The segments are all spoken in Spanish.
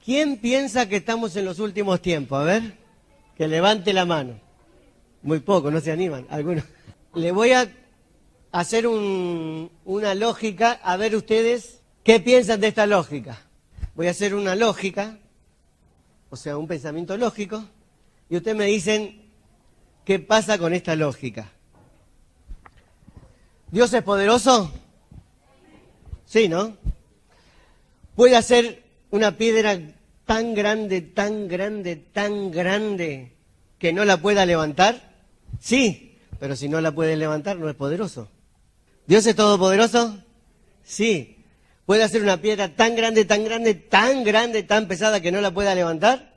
¿Quién piensa que estamos en los últimos tiempos? A ver, que levante la mano. Muy poco, no se animan, algunos. Le voy a hacer una lógica, a ver ustedes qué piensan de esta lógica. Voy a hacer una lógica, o sea, un pensamiento lógico, y ustedes me dicen qué pasa con esta lógica. ¿Dios es poderoso? Sí, ¿no? ¿Puede hacer una piedra tan grande, tan grande, tan grande que no la pueda levantar? Sí, pero si no la puede levantar no es poderoso. ¿Dios es todopoderoso? Sí. ¿Puede hacer una piedra tan grande, tan grande, tan grande, tan pesada que no la pueda levantar?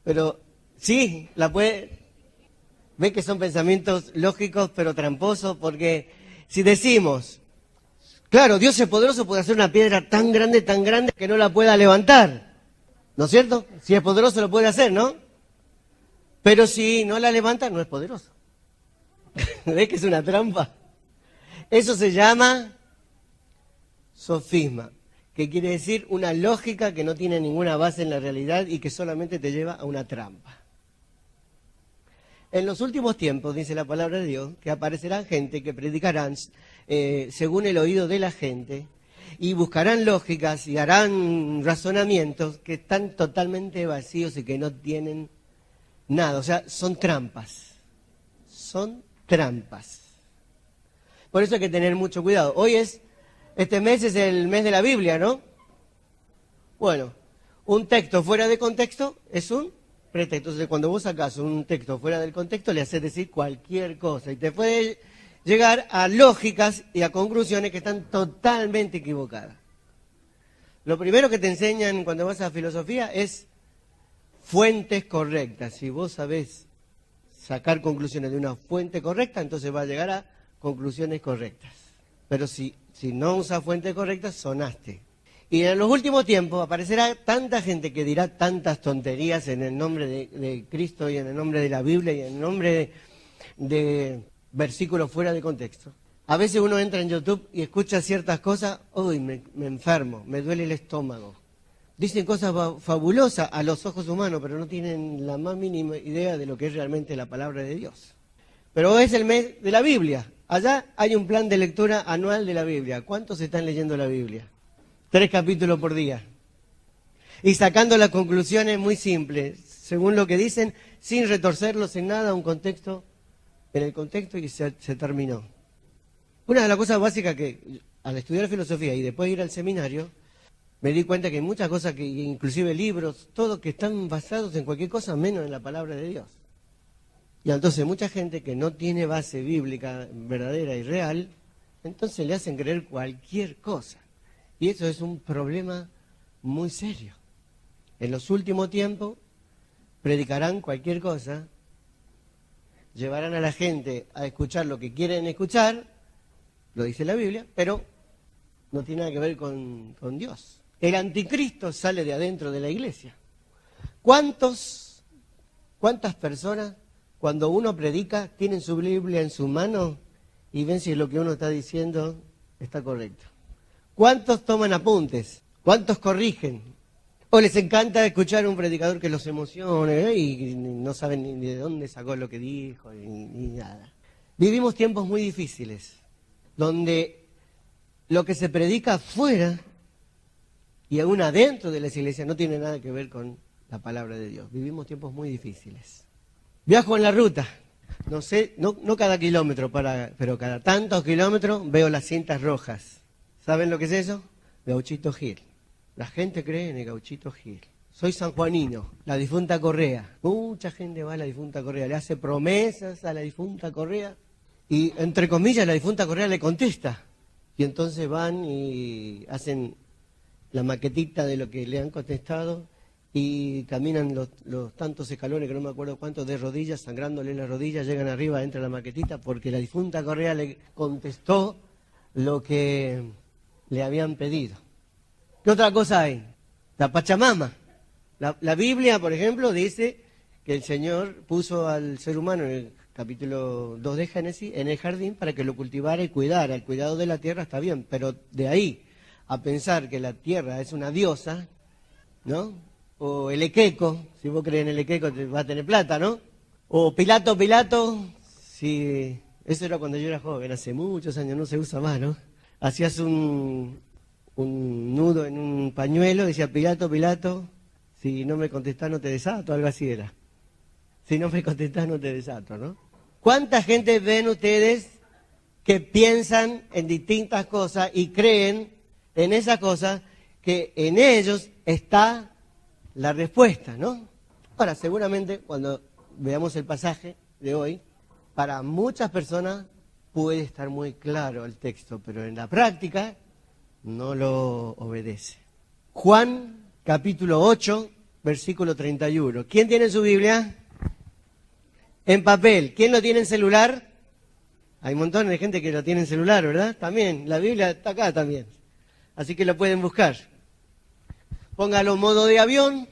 Pero sí, la puede. ¿Ven que son pensamientos lógicos pero tramposos? Porque si decimos, claro, Dios es poderoso, puede hacer una piedra tan grande que no la pueda levantar. ¿No es cierto? Si es poderoso lo puede hacer, ¿no? Pero si no la levanta, no es poderoso. ¿Ves que es una trampa? Eso se llama sofisma, que quiere decir una lógica que no tiene ninguna base en la realidad y que solamente te lleva a una trampa. En los últimos tiempos, dice la palabra de Dios, que aparecerán gente que predicarán según el oído de la gente y buscarán lógicas y harán razonamientos que están totalmente vacíos y que no tienen nada. O sea, son trampas. Son trampas. Por eso hay que tener mucho cuidado. Este mes es el mes de la Biblia, ¿no? Bueno, un texto fuera de contexto es un pretexto. Entonces, cuando vos sacás un texto fuera del contexto, le haces decir cualquier cosa y te puede llegar a lógicas y a conclusiones que están totalmente equivocadas. Lo primero que te enseñan cuando vas a filosofía es fuentes correctas. Si vos sabés sacar conclusiones de una fuente correcta, entonces va a llegar a conclusiones correctas. Pero si no usas fuentes correctas, sonaste. Y en los últimos tiempos aparecerá tanta gente que dirá tantas tonterías en el nombre de Cristo y en el nombre de la Biblia y en el nombre de versículos fuera de contexto. A veces uno entra en YouTube y escucha ciertas cosas, uy, me enfermo, me duele el estómago. Dicen cosas fabulosas a los ojos humanos, pero no tienen la más mínima idea de lo que es realmente la palabra de Dios. Pero hoy es el mes de la Biblia. Allá hay un plan de lectura anual de la Biblia. ¿Cuántos están leyendo la Biblia? 3 capítulos por día. Y sacando las conclusiones muy simples, según lo que dicen, sin retorcerlos en nada, en el contexto y se terminó. Una de las cosas básicas que al estudiar filosofía y después ir al seminario, me di cuenta que hay muchas cosas, que inclusive libros, todo que están basados en cualquier cosa menos en la palabra de Dios. Y entonces mucha gente que no tiene base bíblica verdadera y real, entonces le hacen creer cualquier cosa. Y eso es un problema muy serio. En los últimos tiempos predicarán cualquier cosa, llevarán a la gente a escuchar lo que quieren escuchar, lo dice la Biblia, pero no tiene nada que ver con Dios. El anticristo sale de adentro de la iglesia. ¿Cuántas personas, cuando uno predica, tienen su Biblia en su mano y ven si lo que uno está diciendo está correcto? ¿Cuántos toman apuntes? ¿Cuántos corrigen? ¿O les encanta escuchar a un predicador que los emocione y no saben ni de dónde sacó lo que dijo ni nada? Vivimos tiempos muy difíciles, donde lo que se predica afuera y aún adentro de las iglesias no tiene nada que ver con la palabra de Dios. Vivimos tiempos muy difíciles. Viajo en la ruta, no sé, no cada kilómetro, pero cada tantos kilómetros veo las cintas rojas. ¿Saben lo que es eso? Gauchito Gil. La gente cree en el Gauchito Gil. Soy sanjuanino, la difunta Correa. Mucha gente va a la difunta Correa, le hace promesas a la difunta Correa y, entre comillas, la difunta Correa le contesta. Y entonces van y hacen la maquetita de lo que le han contestado y caminan los tantos escalones, que no me acuerdo cuántos, de rodillas, sangrándole las rodillas, llegan arriba, entra la maquetita, porque la difunta Correa le contestó lo que le habían pedido. ¿Qué otra cosa hay? La Pachamama. La Biblia, por ejemplo, dice que el Señor puso al ser humano en el capítulo 2 de Génesis en el jardín para que lo cultivara y cuidara. El cuidado de la tierra está bien, pero de ahí a pensar que la tierra es una diosa, ¿no? O el equeco, si vos crees en el equeco te va a tener plata, ¿no? O Pilato, Pilato, si eso era cuando yo era joven, hace muchos años, no se usa más, ¿no? Hacías un nudo en un pañuelo, decía Pilato, Pilato, si no me contestás no te desato, algo así era. Si no me contestás no te desato, ¿no? ¿Cuánta gente ven ustedes que piensan en distintas cosas y creen en esas cosas que en ellos está la respuesta, ¿no? Ahora, seguramente cuando veamos el pasaje de hoy, para muchas personas puede estar muy claro el texto, pero en la práctica no lo obedece. Juan, capítulo 8, versículo 31. ¿Quién tiene su Biblia? En papel. ¿Quién lo tiene en celular? Hay montones de gente que lo tiene en celular, ¿verdad? También, la Biblia está acá también. Así que lo pueden buscar. Póngalo en modo de avión,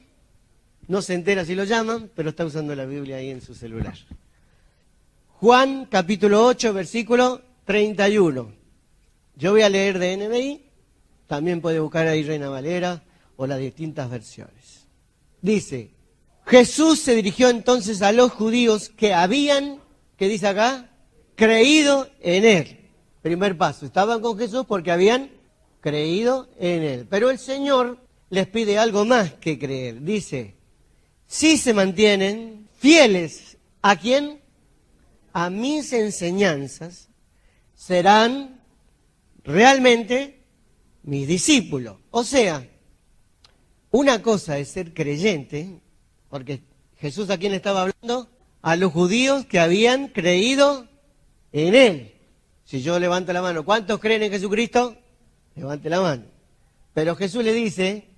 no se entera si lo llaman, pero está usando la Biblia ahí en su celular. Juan, capítulo 8, versículo 31. Yo voy a leer de NBI, también puede buscar ahí Reina Valera o las distintas versiones. Dice, Jesús se dirigió entonces a los judíos que habían, ¿qué dice acá? Creído en Él. Primer paso, estaban con Jesús porque habían creído en Él. Pero el Señor les pide algo más que creer. Dice, si se mantienen fieles, ¿a quién? A mis enseñanzas, serán realmente mis discípulos. O sea, una cosa es ser creyente, porque Jesús ¿a quién estaba hablando? A los judíos que habían creído en Él. Si yo levanto la mano, ¿cuántos creen en Jesucristo? Levante la mano. Pero Jesús le dice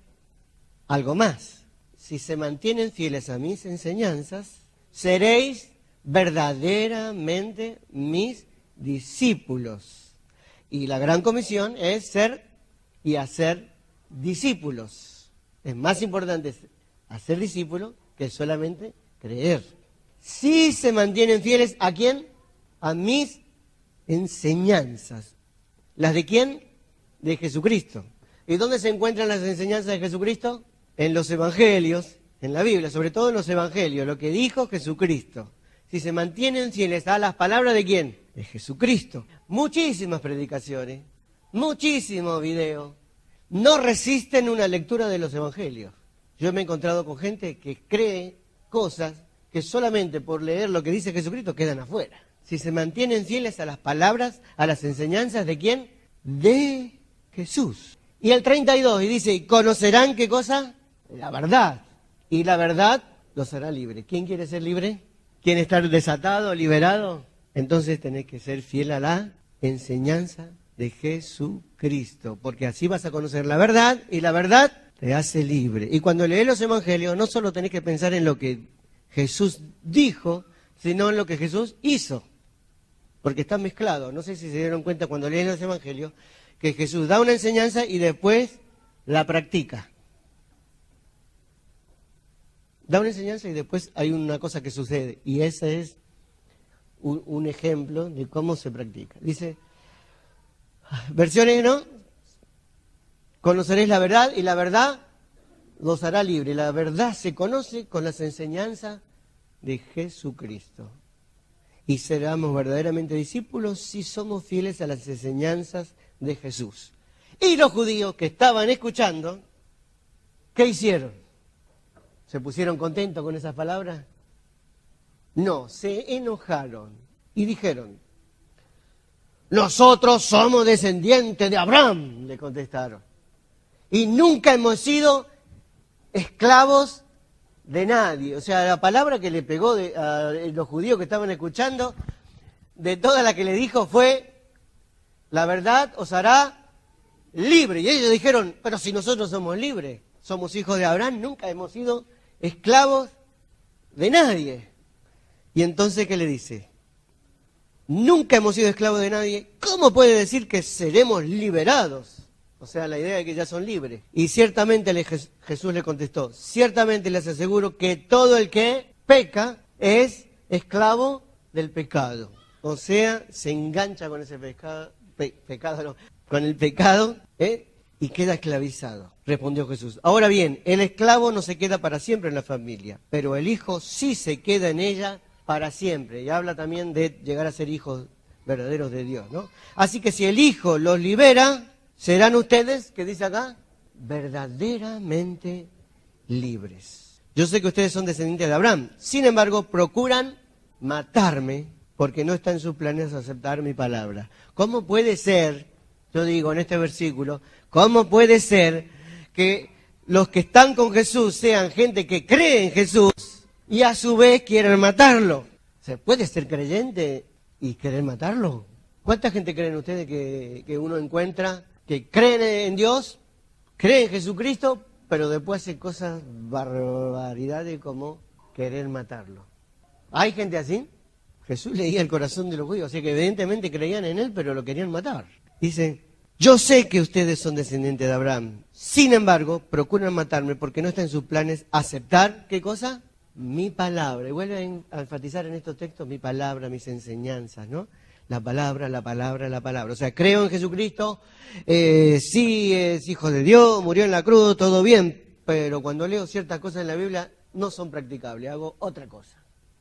algo más. Si se mantienen fieles a mis enseñanzas, seréis verdaderamente mis discípulos. Y la gran comisión es ser y hacer discípulos. Es más importante hacer discípulos que solamente creer. Si se mantienen fieles, ¿a quién? A mis enseñanzas. ¿Las de quién? De Jesucristo. ¿Y dónde se encuentran las enseñanzas de Jesucristo? En los evangelios, en la Biblia, sobre todo en los evangelios, lo que dijo Jesucristo. Si se mantienen fieles a las palabras de quién? De Jesucristo. Muchísimas predicaciones, muchísimos videos, no resisten una lectura de los evangelios. Yo me he encontrado con gente que cree cosas que solamente por leer lo que dice Jesucristo quedan afuera. Si se mantienen fieles a las palabras, a las enseñanzas de quién? De Jesús. Y el 32, y dice, ¿y conocerán qué cosa? La verdad. Y la verdad los hará libres. ¿Quién quiere ser libre? ¿Quiere estar desatado, liberado? Entonces tenés que ser fiel a la enseñanza de Jesucristo, porque así vas a conocer la verdad, y la verdad te hace libre. Y cuando lees los evangelios, no solo tenés que pensar en lo que Jesús dijo, sino en lo que Jesús hizo, porque está mezclado. No sé si se dieron cuenta cuando leen los evangelios, que Jesús da una enseñanza y después la practica. Da una enseñanza y después hay una cosa que sucede, y ese es un ejemplo de cómo se practica. Dice, versiones, ¿no? Conoceréis la verdad y la verdad los hará libre. La verdad se conoce con las enseñanzas de Jesucristo. Y seremos verdaderamente discípulos si somos fieles a las enseñanzas de Jesús. Y los judíos que estaban escuchando, ¿qué hicieron? ¿Se pusieron contentos con esas palabras? No, se enojaron y dijeron, nosotros somos descendientes de Abraham, le contestaron. Y nunca hemos sido esclavos de nadie. O sea, la palabra que le pegó a los judíos que estaban escuchando, de toda la que le dijo fue, la verdad os hará libre. Y ellos dijeron, pero si nosotros somos libres, somos hijos de Abraham, nunca hemos sido esclavos de nadie. Y entonces, ¿qué le dice? Nunca hemos sido esclavos de nadie. ¿Cómo puede decir que seremos liberados? O sea, la idea de que ya son libres. Y ciertamente Jesús le contestó, ciertamente les aseguro que todo el que peca es esclavo del pecado. O sea, se engancha con ese pecado, con el pecado, y queda esclavizado. Respondió Jesús. Ahora bien, el esclavo no se queda para siempre en la familia, pero el hijo sí se queda en ella para siempre. Y habla también de llegar a ser hijos verdaderos de Dios, ¿no? Así que si el hijo los libera, serán ustedes, ¿qué dice acá? Verdaderamente libres. Yo sé que ustedes son descendientes de Abraham, sin embargo, procuran matarme porque no está en sus planes aceptar mi palabra. ¿Cómo puede ser, yo digo en este versículo, cómo puede ser que los que están con Jesús sean gente que cree en Jesús y a su vez quieran matarlo? ¿Se puede ser creyente y querer matarlo? ¿Cuánta gente creen ustedes que uno encuentra que creen en Dios, creen en Jesucristo, pero después hace cosas barbaridades como querer matarlo? ¿Hay gente así? Jesús leía el corazón de los judíos, así que evidentemente creían en él, pero lo querían matar. Dice, yo sé que ustedes son descendientes de Abraham, sin embargo, procuran matarme porque no está en sus planes aceptar, ¿qué cosa? Mi palabra. Y vuelven a enfatizar en estos textos mi palabra, mis enseñanzas, ¿no? La palabra, la palabra, la palabra. O sea, creo en Jesucristo, sí es hijo de Dios, murió en la cruz, todo bien, pero cuando leo ciertas cosas en la Biblia no son practicables, hago otra cosa.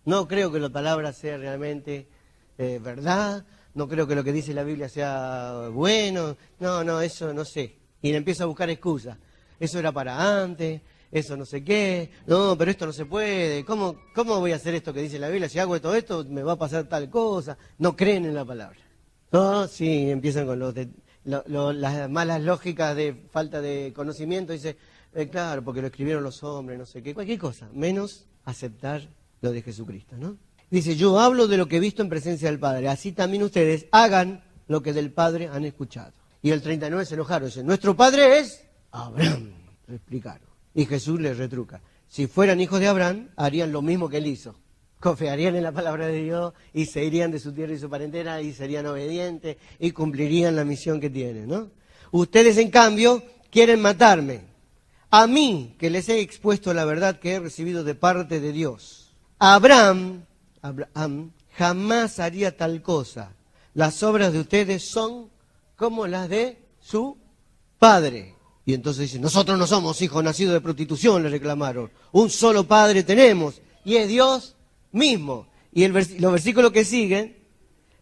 No creo que la palabra sea realmente verdad, no creo que lo que dice la Biblia sea bueno, no, eso no sé. Y le empiezo a buscar excusas. Eso era para antes, eso no sé qué, no, pero esto no se puede. ¿Cómo voy a hacer esto que dice la Biblia? Si hago todo esto, me va a pasar tal cosa. No creen en la palabra. No, sí, empiezan con las malas lógicas de falta de conocimiento. Dice, claro, porque lo escribieron los hombres, no sé qué, cualquier cosa, menos aceptar lo de Jesucristo, ¿no? Dice, yo hablo de lo que he visto en presencia del Padre, así también ustedes hagan lo que del Padre han escuchado. Y el 39 se enojaron, dice, nuestro Padre es Abraham, le explicaron. Y Jesús les retruca, si fueran hijos de Abraham, harían lo mismo que él hizo. Confiarían en la palabra de Dios y se irían de su tierra y su parentela y serían obedientes y cumplirían la misión que tienen, ¿no? Ustedes, en cambio, quieren matarme. A mí, que les he expuesto la verdad que he recibido de parte de Dios. Abraham jamás haría tal cosa. Las obras de ustedes son como las de su padre. Y entonces dicen, nosotros no somos hijos nacidos de prostitución, le reclamaron. Un solo padre tenemos, y es Dios mismo. Y los versículos que siguen,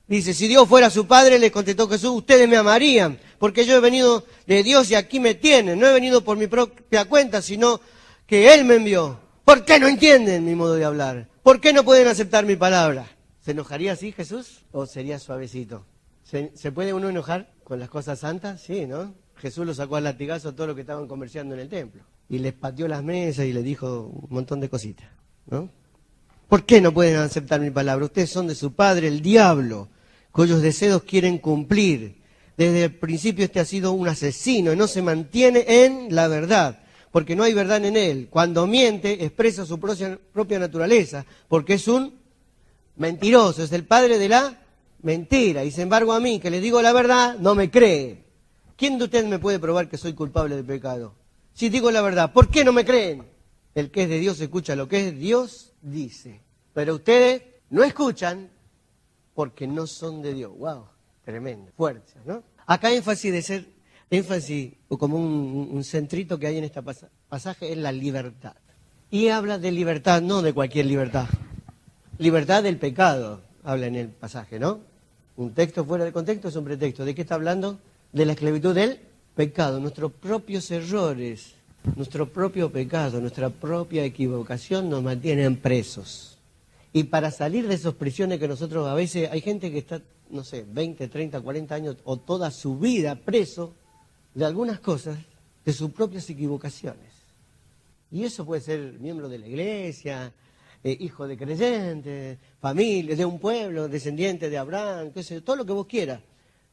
dice, si Dios fuera su padre, le contestó Jesús, ustedes me amarían, porque yo he venido de Dios y aquí me tienen. No he venido por mi propia cuenta, sino que Él me envió. ¿Por qué no entienden mi modo de hablar? ¿Por qué no pueden aceptar mi palabra? ¿Se enojaría así Jesús o sería suavecito? ¿Se puede uno enojar con las cosas santas? Sí, ¿no? Jesús lo sacó al latigazo a todos los que estaban comerciando en el templo. Y les pateó las mesas y les dijo un montón de cositas, ¿no? ¿Por qué no pueden aceptar mi palabra? Ustedes son de su padre, el diablo, cuyos deseos quieren cumplir. Desde el principio este ha sido un asesino y no se mantiene en la verdad, porque no hay verdad en él. Cuando miente, expresa su propia naturaleza, porque es un mentiroso, es el padre de la mentira. Y sin embargo a mí, que le digo la verdad, no me cree. ¿Quién de ustedes me puede probar que soy culpable de pecado? Si digo la verdad, ¿por qué no me creen? El que es de Dios escucha lo que es Dios dice. Pero ustedes no escuchan porque no son de Dios. ¡Wow! Tremendo, fuerte, ¿no? Acá énfasis, o como un centrito que hay en este pasaje, es la libertad. Y habla de libertad, no de cualquier libertad. Libertad del pecado, habla en el pasaje, ¿no? Un texto fuera de contexto es un pretexto. ¿De qué está hablando? De la esclavitud del pecado, nuestros propios errores, nuestro propio pecado, nuestra propia equivocación nos mantienen presos. Y para salir de esas prisiones que nosotros a veces, hay gente que está, no sé, 20, 30, 40 años o toda su vida preso de algunas cosas, de sus propias equivocaciones. Y eso puede ser miembro de la iglesia, hijo de creyentes, familia, de un pueblo, descendiente de Abraham, qué sé yo, todo lo que vos quieras.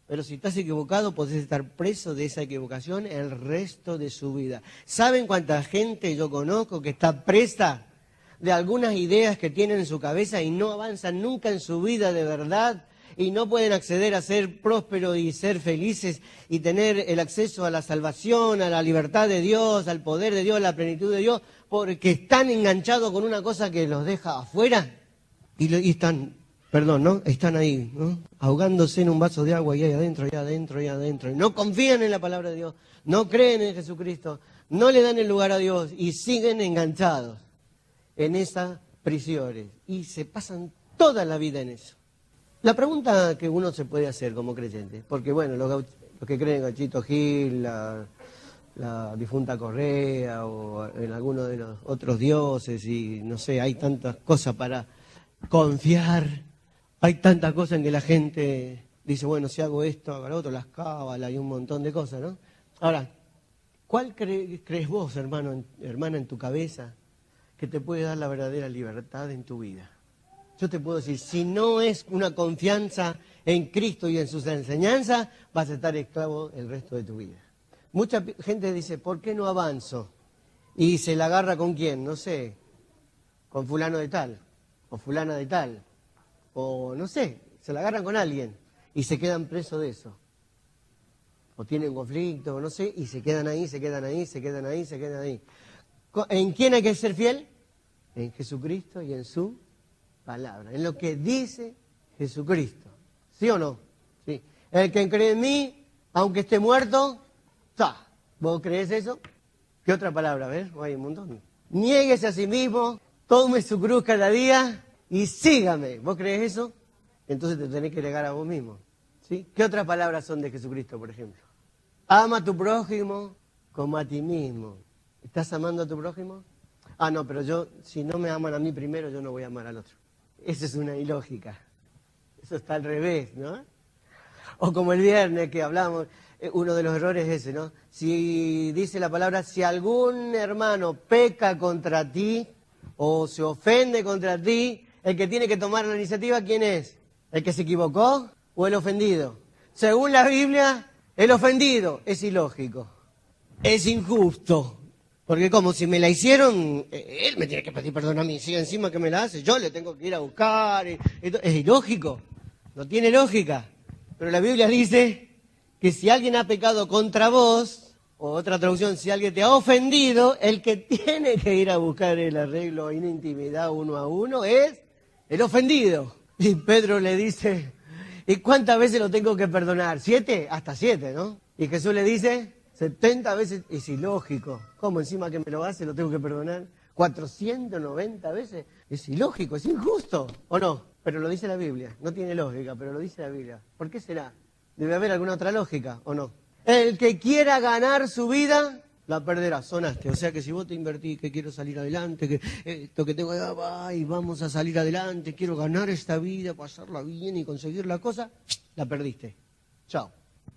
Pero si estás equivocado, podés estar preso de esa equivocación el resto de su vida. ¿Saben cuánta gente yo conozco que está presa de algunas ideas que tienen en su cabeza y no avanzan nunca en su vida de verdad? Y no pueden acceder a ser prósperos y ser felices y tener el acceso a la salvación, a la libertad de Dios, al poder de Dios, a la plenitud de Dios, porque están enganchados con una cosa que los deja afuera y están perdón, ¿no? Están ahí, ¿no? Ahogándose en un vaso de agua y ahí adentro, y adentro, y adentro. Y no confían en la palabra de Dios, no creen en Jesucristo, no le dan el lugar a Dios y siguen enganchados en esas prisiones. Y se pasan toda la vida en eso. La pregunta que uno se puede hacer como creyente, porque bueno, los que creen en Gauchito Gil, la difunta Correa o en alguno de los otros dioses y no sé, hay tantas cosas para confiar, hay tantas cosas en que la gente dice, bueno, si hago esto, hago lo otro, las cábalas y un montón de cosas, ¿no? Ahora, ¿cuál crees vos, hermana, en tu cabeza que te puede dar la verdadera libertad en tu vida? Yo te puedo decir, si no es una confianza en Cristo y en sus enseñanzas, vas a estar esclavo el resto de tu vida. Mucha gente dice, ¿por qué no avanzo? Y se la agarra con quién, no sé, con fulano de tal, o fulana de tal, o no sé, se la agarran con alguien y se quedan presos de eso. O tienen conflicto, o no sé, y se quedan ahí, se quedan ahí, se quedan ahí, se quedan ahí. ¿En quién hay que ser fiel? En Jesucristo y en su palabra, en lo que dice Jesucristo. ¿Sí o no? Sí. El que cree en mí, aunque esté muerto, ¡ta! ¿Vos crees eso? ¿Qué otra palabra? A ver, hay un montón. Niéguese a sí mismo, tome su cruz cada día y sígame. ¿Vos crees eso? Entonces te tenés que negar a vos mismo. ¿Sí? ¿Qué otras palabras son de Jesucristo, por ejemplo? Ama a tu prójimo como a ti mismo. ¿Estás amando a tu prójimo? Ah, no, pero yo, si no me aman a mí primero, yo no voy a amar al otro. Eso es una ilógica. Eso está al revés, ¿no? O como el viernes que hablamos, uno de los errores es ese, ¿no? Si dice la palabra, si algún hermano peca contra ti o se ofende contra ti, el que tiene que tomar la iniciativa, ¿quién es? ¿El que se equivocó o el ofendido? Según la Biblia, el ofendido es ilógico, es injusto. Porque como si me la hicieron, él me tiene que pedir perdón a mí, si encima que me la hace, yo le tengo que ir a buscar. Es ilógico, no tiene lógica. Pero la Biblia dice que si alguien ha pecado contra vos, o otra traducción, si alguien te ha ofendido, el que tiene que ir a buscar el arreglo en intimidad uno a uno es el ofendido. Y Pedro le dice, ¿y cuántas veces lo tengo que perdonar? 7, hasta 7, ¿no? Y Jesús le dice, 70 veces, es ilógico. ¿Cómo encima que me lo hace lo tengo que perdonar? 490 veces, es ilógico, es injusto, ¿o no? Pero lo dice la Biblia, no tiene lógica, pero lo dice la Biblia. ¿Por qué será? ¿Debe haber alguna otra lógica o no? El que quiera ganar su vida, la perderá, sonaste. O sea que si vos te invertís, que quiero salir adelante, que esto que tengo acá, y vamos a salir adelante, quiero ganar esta vida, pasarla bien y conseguir la cosa, la perdiste. Chao.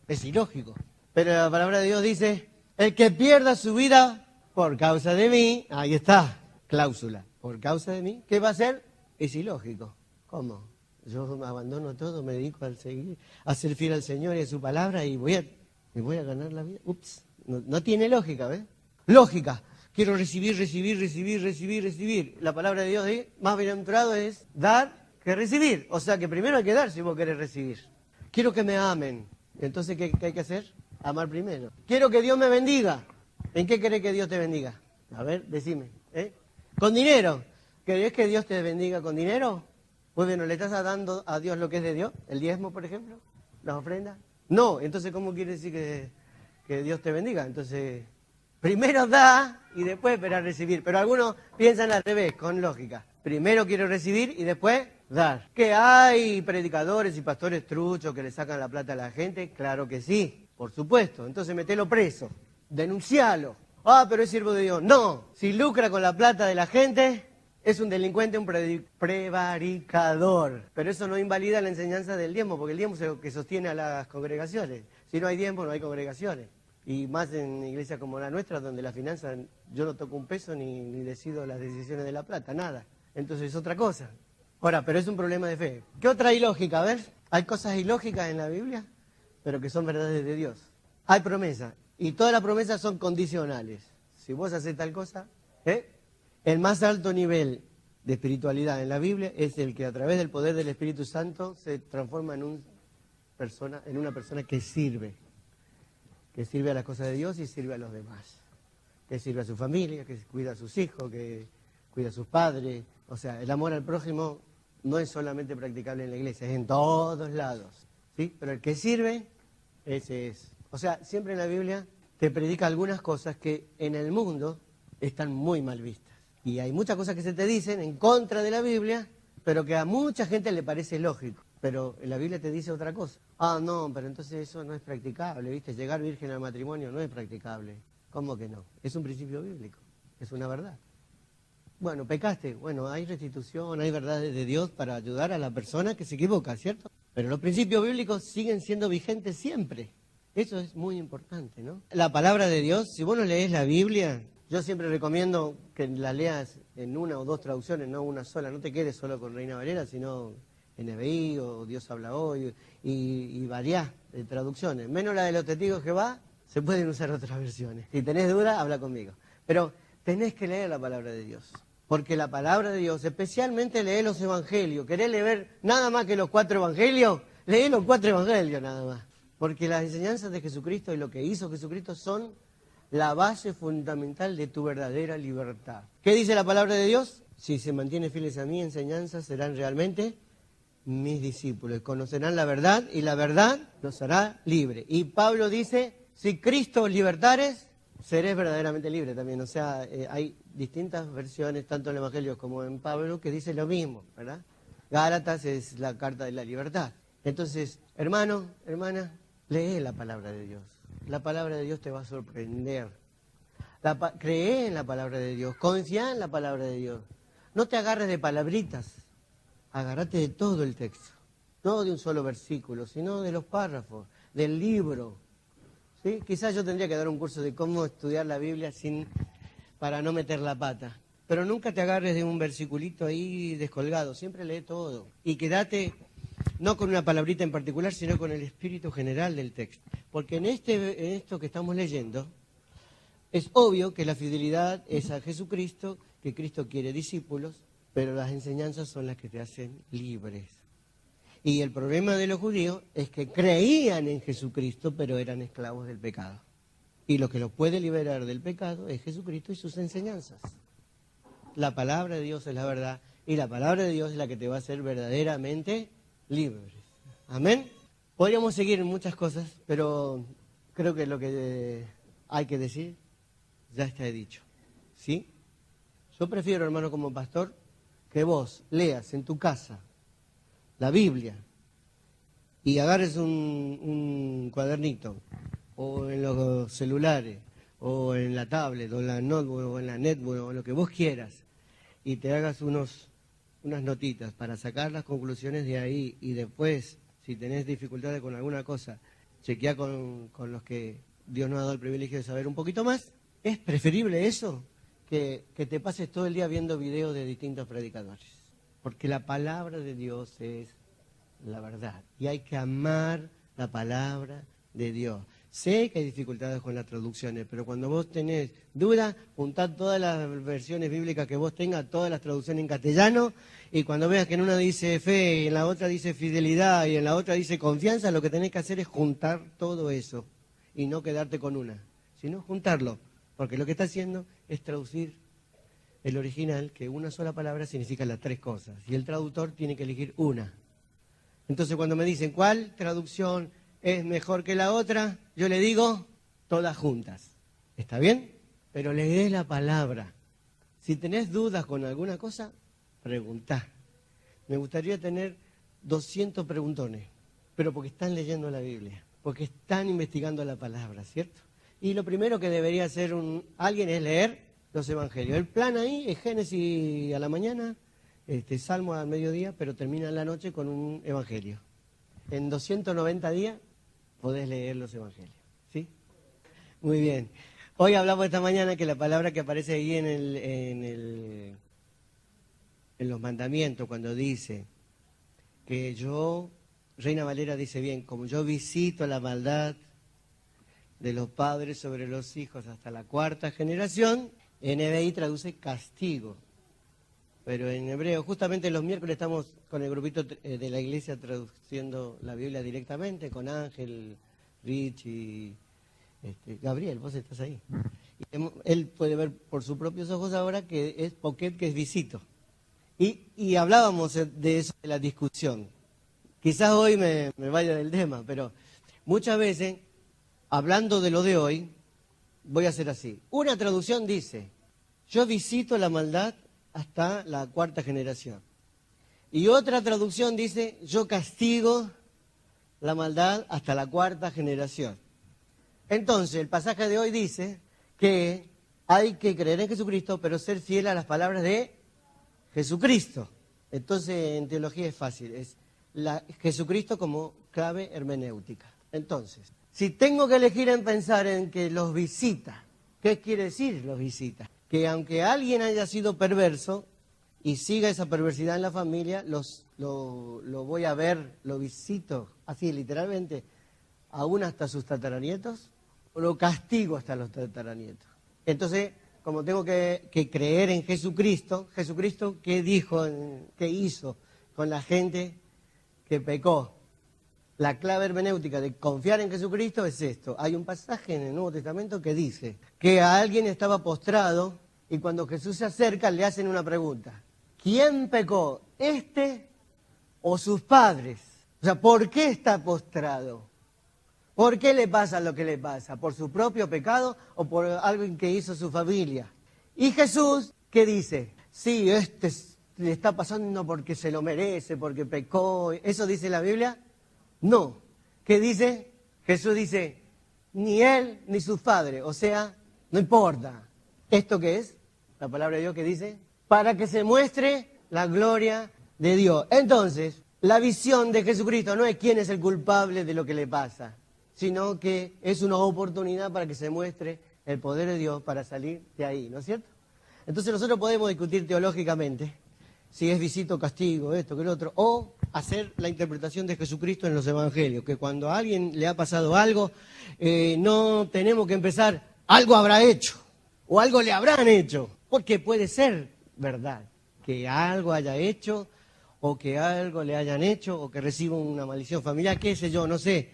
Es ilógico. Pero la palabra de Dios dice, el que pierda su vida por causa de mí, ahí está, cláusula, por causa de mí, ¿qué va a hacer? Es ilógico. ¿Cómo? Yo abandono todo, me dedico a ser fiel al Señor y a su palabra y voy a ganar la vida. Ups, no tiene lógica, ¿ves? Lógica. Quiero recibir. La palabra de Dios es, más bienaventurado es dar que recibir. O sea que primero hay que dar si vos querés recibir. Quiero que me amen. Entonces, ¿qué hay que hacer? Amar primero. Quiero que Dios me bendiga. ¿En qué querés que Dios te bendiga? A ver, decime. Con dinero. ¿Querés que Dios te bendiga con dinero? Pues bueno, ¿le estás dando a Dios lo que es de Dios? ¿El diezmo, por ejemplo? ¿Las ofrendas? No, entonces ¿cómo quiere decir que Dios te bendiga? Entonces, primero da y después espera recibir. Pero algunos piensan al revés, con lógica. Primero quiero recibir y después dar. ¿Que hay predicadores y pastores truchos que le sacan la plata a la gente? Claro que sí, por supuesto. Entonces metelo preso, denuncialo. Ah, pero es siervo de Dios. No, si lucra con la plata de la gente, es un delincuente, un prevaricador. Pero eso no invalida la enseñanza del diezmo, porque el diezmo es lo que sostiene a las congregaciones. Si no hay diezmo, no hay congregaciones. Y más en iglesias como la nuestra, donde la finanza, yo no toco un peso ni decido las decisiones de la plata, nada. Entonces es otra cosa. Ahora, pero es un problema de fe. ¿Qué otra ilógica? A ver, hay cosas ilógicas en la Biblia, pero que son verdades de Dios. Hay promesas, y todas las promesas son condicionales. Si vos haces tal cosa, el más alto nivel de espiritualidad en la Biblia es el que a través del poder del Espíritu Santo se transforma en una persona que sirve a las cosas de Dios y sirve a los demás, que sirve a su familia, que cuida a sus hijos, que cuida a sus padres. O sea, el amor al prójimo no es solamente practicable en la iglesia, es en todos lados, ¿sí? Pero el que sirve, ese es. O sea, siempre en la Biblia te predica algunas cosas que en el mundo están muy mal vistas. Y hay muchas cosas que se te dicen en contra de la Biblia, pero que a mucha gente le parece lógico. Pero la Biblia te dice otra cosa. Ah, no, pero entonces eso no es practicable, ¿viste? Llegar virgen al matrimonio no es practicable. ¿Cómo que no? Es un principio bíblico, es una verdad. Bueno, pecaste. Bueno, hay restitución, hay verdades de Dios para ayudar a la persona que se equivoca, ¿cierto? Pero los principios bíblicos siguen siendo vigentes siempre. Eso es muy importante, ¿no? La palabra de Dios, si vos no lees la Biblia, yo siempre recomiendo que la leas en una o dos traducciones, no una sola. No te quedes solo con Reina Valera, sino NBI o Dios habla hoy y varias traducciones. Menos la de los testigos de Jehová, se pueden usar otras versiones. Si tenés duda, habla conmigo. Pero tenés que leer la palabra de Dios. Porque la palabra de Dios, especialmente leer los evangelios. ¿Querés leer nada más que los 4 evangelios? Leé los 4 evangelios nada más. Porque las enseñanzas de Jesucristo y lo que hizo Jesucristo son la base fundamental de tu verdadera libertad. ¿Qué dice la palabra de Dios? Si se mantienen fieles a mi enseñanza, serán realmente mis discípulos. Conocerán la verdad y la verdad los hará libre. Y Pablo dice, si Cristo os libertares, seréis verdaderamente libre también. O sea, hay distintas versiones, tanto en el Evangelio como en Pablo, que dice lo mismo, ¿verdad? Gálatas es la carta de la libertad. Entonces, hermano, hermana, lee la palabra de Dios. La palabra de Dios te va a sorprender. Cree en la palabra de Dios, confía en la palabra de Dios. No te agarres de palabritas, agárrate de todo el texto. No de un solo versículo, sino de los párrafos, del libro. ¿Sí? Quizás yo tendría que dar un curso de cómo estudiar la Biblia para no meter la pata. Pero nunca te agarres de un versiculito ahí descolgado, siempre lee todo. Y quédate no con una palabrita en particular, sino con el espíritu general del texto. Porque en esto que estamos leyendo, es obvio que la fidelidad es a Jesucristo, que Cristo quiere discípulos, pero las enseñanzas son las que te hacen libres. Y el problema de los judíos es que creían en Jesucristo, pero eran esclavos del pecado. Y lo que los puede liberar del pecado es Jesucristo y sus enseñanzas. La palabra de Dios es la verdad, y la palabra de Dios es la que te va a hacer verdaderamente libre. Amén. Podríamos seguir en muchas cosas, pero creo que lo que hay que decir ya está dicho. ¿Sí? Yo prefiero, hermano, como pastor, que vos leas en tu casa la Biblia y agarres un cuadernito o en los celulares o en la tablet o en la notebook o en la netbook o lo que vos quieras y te hagas unas notitas para sacar las conclusiones de ahí y después, si tenés dificultades con alguna cosa, chequeá con los que Dios nos ha dado el privilegio de saber un poquito más. Es preferible eso que te pases todo el día viendo videos de distintos predicadores. Porque la palabra de Dios es la verdad. Y hay que amar la palabra de Dios. Sé que hay dificultades con las traducciones, pero cuando vos tenés dudas, juntad todas las versiones bíblicas que vos tengas, todas las traducciones en castellano, y cuando veas que en una dice fe, y en la otra dice fidelidad, y en la otra dice confianza, lo que tenés que hacer es juntar todo eso, y no quedarte con una, sino juntarlo, porque lo que está haciendo es traducir el original, que una sola palabra significa las 3 cosas, y el traductor tiene que elegir una. Entonces cuando me dicen, ¿cuál traducción es mejor que la otra? Yo le digo, todas juntas. ¿Está bien? Pero leeré la palabra. Si tenés dudas con alguna cosa, preguntá. Me gustaría tener 200 preguntones, pero porque están leyendo la Biblia, porque están investigando la palabra, ¿cierto? Y lo primero que debería hacer alguien es leer los evangelios. El plan ahí es Génesis a la mañana, Salmo al mediodía, pero termina en la noche con un evangelio. En 290 días podés leer los evangelios, ¿sí? Muy bien. Hoy hablamos esta mañana que la palabra que aparece ahí en los mandamientos, cuando dice que Reina Valera dice bien, como yo visito la maldad de los padres sobre los hijos hasta la 4ª generación, NBI traduce castigo. Pero en hebreo, justamente los miércoles estamos con el grupito de la iglesia traduciendo la Biblia directamente, con Ángel, Rich y Gabriel, vos estás ahí. Y él puede ver por sus propios ojos ahora que es Pocket, que es visito. Y hablábamos de eso, de la discusión. Quizás hoy me vaya del tema, pero muchas veces, hablando de lo de hoy, voy a hacer así. Una traducción dice, yo visito la maldad hasta la 4ª generación. Y otra traducción dice, yo castigo la maldad hasta la 4ª generación. Entonces, el pasaje de hoy dice que hay que creer en Jesucristo, pero ser fiel a las palabras de Jesucristo. Entonces, en teología es fácil, es Jesucristo como clave hermenéutica. Entonces, si tengo que elegir en pensar en que los visita, ¿qué quiere decir los visita? Que aunque alguien haya sido perverso y siga esa perversidad en la familia, lo voy a ver, lo visito, así literalmente, aún hasta sus tataranietos, o lo castigo hasta los tataranietos. Entonces, como tengo que creer en Jesucristo, Jesucristo, ¿qué dijo, qué hizo con la gente que pecó? La clave hermenéutica de confiar en Jesucristo es esto. Hay un pasaje en el Nuevo Testamento que dice que a alguien estaba postrado y cuando Jesús se acerca le hacen una pregunta. ¿Quién pecó, este o sus padres? O sea, ¿por qué está postrado? ¿Por qué le pasa lo que le pasa? ¿Por su propio pecado o por algo que hizo su familia? Y Jesús, ¿qué dice? Sí, le está pasando porque se lo merece, porque pecó. ¿Eso dice la Biblia? No. ¿Qué dice? Jesús dice, ni él ni sus padres. O sea, no importa. ¿Esto qué es? La palabra de Dios que dice, para que se muestre la gloria de Dios. Entonces, la visión de Jesucristo no es quién es el culpable de lo que le pasa, sino que es una oportunidad para que se muestre el poder de Dios para salir de ahí, ¿no es cierto? Entonces nosotros podemos discutir teológicamente si es visito, castigo, esto, que lo otro, o hacer la interpretación de Jesucristo en los evangelios, que cuando a alguien le ha pasado algo, no tenemos que empezar, algo habrá hecho, o algo le habrán hecho, porque puede ser verdad, que algo haya hecho, o que algo le hayan hecho, o que reciba una maldición familiar, qué sé yo, no sé.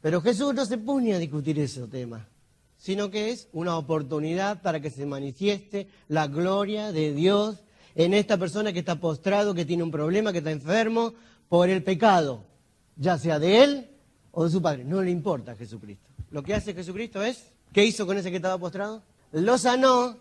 Pero Jesús no se pone a discutir esos temas, sino que es una oportunidad para que se manifieste la gloria de Dios en esta persona que está postrado, que tiene un problema, que está enfermo por el pecado, ya sea de él o de su padre. No le importa a Jesucristo. Lo que hace Jesucristo es, ¿qué hizo con ese que estaba postrado? Lo sanó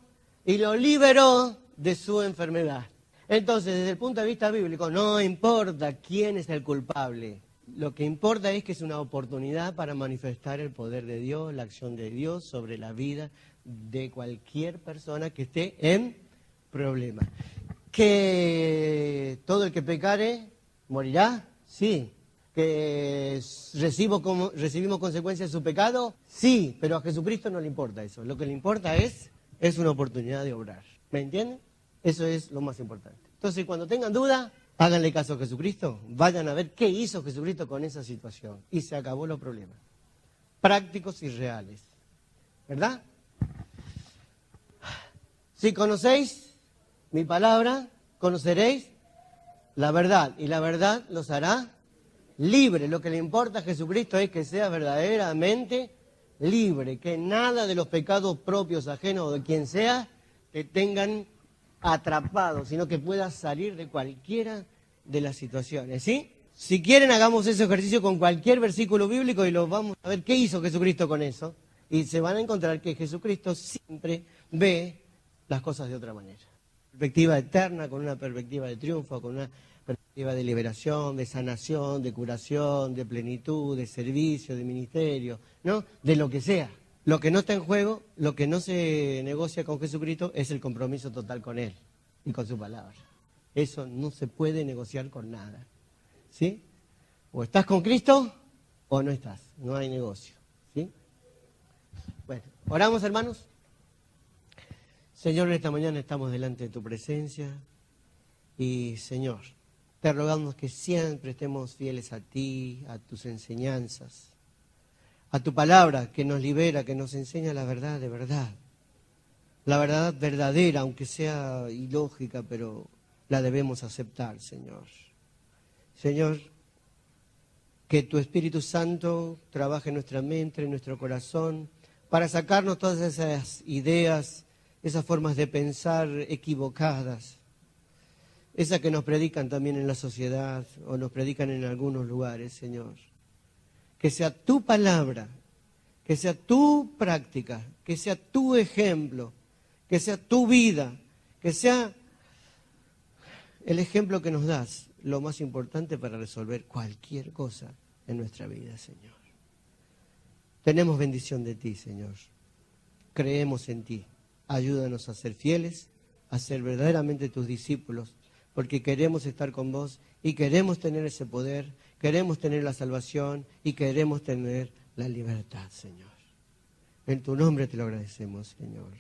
y lo liberó de su enfermedad. Entonces, desde el punto de vista bíblico, no importa quién es el culpable. Lo que importa es que es una oportunidad para manifestar el poder de Dios, la acción de Dios sobre la vida de cualquier persona que esté en problema. ¿Que todo el que pecare morirá? Sí. ¿Que recibimos consecuencias de su pecado? Sí, pero a Jesucristo no le importa eso. Lo que le importa es una oportunidad de obrar. ¿Me entienden? Eso es lo más importante. Entonces, cuando tengan duda, háganle caso a Jesucristo, vayan a ver qué hizo Jesucristo con esa situación. Y se acabó los problemas. Prácticos y reales. ¿Verdad? Si conocéis mi palabra, conoceréis la verdad. Y la verdad los hará libres. Lo que le importa a Jesucristo es que sea verdaderamente libre. Que nada de los pecados propios, ajenos o de quien sea, te tengan atrapado, sino que puedas salir de cualquiera de las situaciones, ¿sí? Si quieren, hagamos ese ejercicio con cualquier versículo bíblico y lo vamos a ver qué hizo Jesucristo con eso. Y se van a encontrar que Jesucristo siempre ve las cosas de otra manera. Perspectiva eterna, con una perspectiva de triunfo, con una perspectiva de liberación, de sanación, de curación, de plenitud, de servicio, de ministerio, ¿no? De lo que sea. Lo que no está en juego, lo que no se negocia con Jesucristo es el compromiso total con Él y con su palabra. Eso no se puede negociar con nada, ¿sí? O estás con Cristo o no estás, no hay negocio, ¿sí? Bueno, oramos, hermanos. Señor, esta mañana estamos delante de tu presencia y, Señor, te rogamos que siempre estemos fieles a ti, a tus enseñanzas, a tu palabra que nos libera, que nos enseña la verdad de verdad. La verdad verdadera, aunque sea ilógica, pero la debemos aceptar, Señor. Señor, que tu Espíritu Santo trabaje en nuestra mente, en nuestro corazón, para sacarnos todas esas ideas, esas formas de pensar equivocadas, esa que nos predican también en la sociedad o nos predican en algunos lugares, Señor. Que sea tu palabra, que sea tu práctica, que sea tu ejemplo, que sea tu vida, que sea el ejemplo que nos das, lo más importante para resolver cualquier cosa en nuestra vida, Señor. Tenemos bendición de ti, Señor. Creemos en ti. Ayúdanos a ser fieles, a ser verdaderamente tus discípulos, porque queremos estar con vos y queremos tener ese poder, queremos tener la salvación y queremos tener la libertad, Señor. En tu nombre te lo agradecemos, Señor.